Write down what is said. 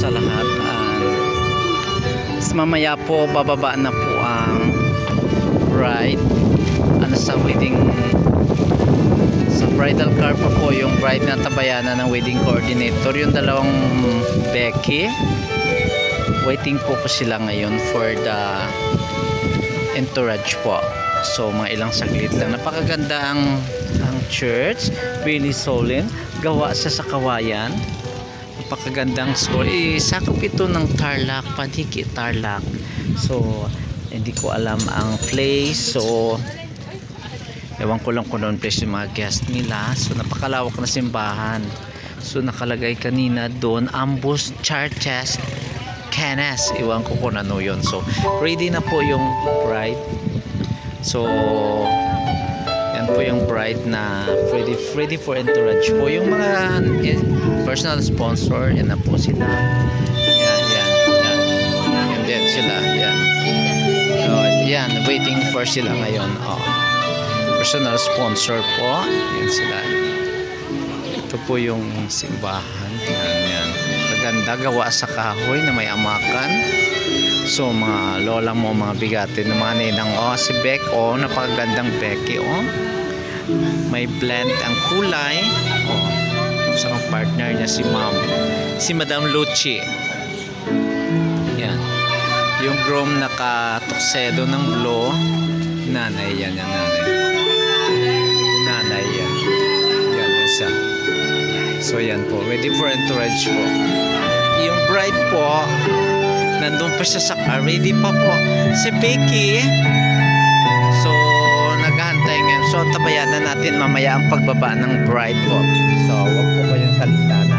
sa lahat. Mamaya po bababa na po ang bride sa wedding, sa bridal car pa po yung bride na tabayanan ng wedding coordinator, yung dalawang Becky. Waiting po sila ngayon for the entourage po. So mga ilang saglit lang. Napakaganda ang church, really solid, gawa sa kawayan. Napakagandang store. Sakop ito ng Tarlac, Paniki Tarlac. So hindi ko alam ang place, so ewan ko lang kung noon place yung mga guest nila. So napakalawak na simbahan. So nakalagay kanina doon Ambus Churches Canas, iwan ko kung ano yun. So ready na po yung bride. So yan po yung bride na ready for entourage po. Yung mga personal sponsor, yan na po sila. Yan din sila. Yan. So, yan, waiting for sila ngayon. Personal sponsor po. Yan sila. Ito po yung simbahan. Yan. Maganda, gawa sa kahoy na may amakan. So mga lola mo, mga bigatin ng mga ninang. Si Beck, napakagandang Becky. May blend ang kulay. Sa partner niya si Madam Lucci. Yan. Yung groom naka-tuxedo ng blue. Nanay yan, nanay yan. Yan siya. So yan po, ready for entourage po. Yung bride po, nandun pa siya sa car, ready pa po si Becky. So naghahantay ngayon. So tabayanan natin mamaya ang pagbaba ng bride po. So wag po kayong salita na